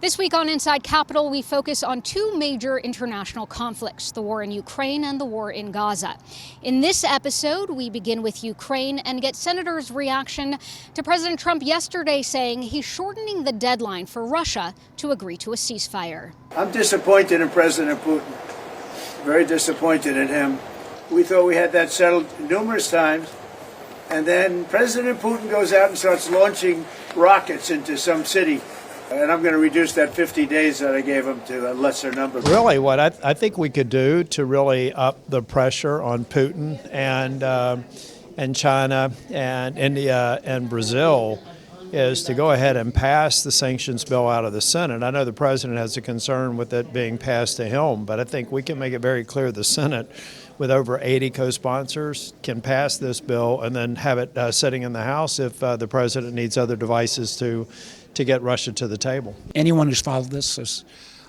This week on Inside Capitol, we focus on two major international conflicts, the war in Ukraine and the war in Gaza. In this episode, we begin with Ukraine and get senators' reaction to President Trump yesterday saying he's shortening the deadline for Russia to agree to a ceasefire. I'm disappointed in President Putin, very disappointed in him. We thought we had that settled numerous times, and then President Putin goes out and starts launching rockets into some city. And I'm going to reduce that 50 days that I gave him to a lesser number. Really, what I think we could do to really up the pressure on Putin and China and India and Brazil is to go ahead and pass the sanctions bill out of the Senate. I know the president has a concern with it being passed to him, but I think we can make it very clear the Senate, with over 80 co-sponsors, can pass this bill and then have it sitting in the House if the president needs other devices to get Russia to the table. Anyone who's followed this,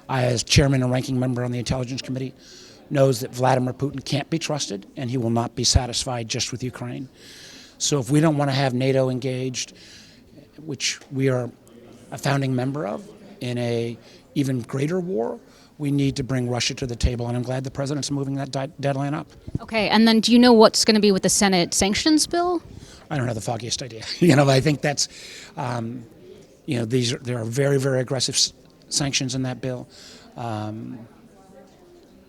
as chairman and ranking member on the Intelligence Committee, knows that Vladimir Putin can't be trusted and he will not be satisfied just with Ukraine. So if we don't want to have NATO engaged, which we are a founding member of, in a even greater war, we need to bring Russia to the table, and I'm glad the president's moving that deadline up. Okay, and then do you know what's going to be with the Senate sanctions bill? I don't have the foggiest idea. I think that's, there are very, very aggressive sanctions in that bill. And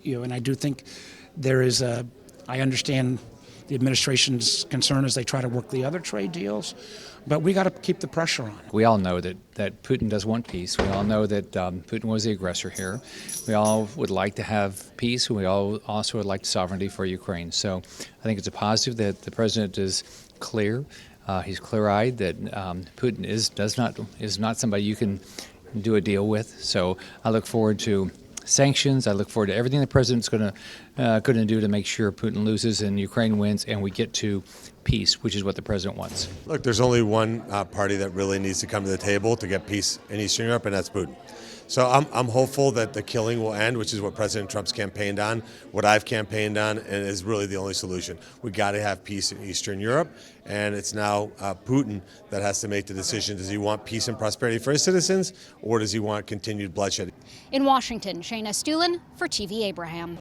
I do think there is I understand the administration's concern as they try to work the other trade deals, but we got to keep the pressure on. We all know that Putin does want peace. We all know that Putin was the aggressor here. We all would like to have peace, and we all also would like sovereignty for Ukraine. So I think it's a positive that the president is clear. He's clear-eyed that Putin is not somebody you can do a deal with. So I look forward to sanctions. I look forward to everything the president's going to do to make sure Putin loses and Ukraine wins, and we get to peace, which is what the president wants. Look, there's only one party that really needs to come to the table to get peace in Eastern Europe, and that's Putin. So I'm hopeful that the killing will end, which is what President Trump's campaigned on, what I've campaigned on, and is really the only solution. We got to have peace in Eastern Europe, and it's now Putin that has to make the decision. Does he want peace and prosperity for his citizens, or does he want continued bloodshed? In Washington, Shayna Stulin for TvAbraham.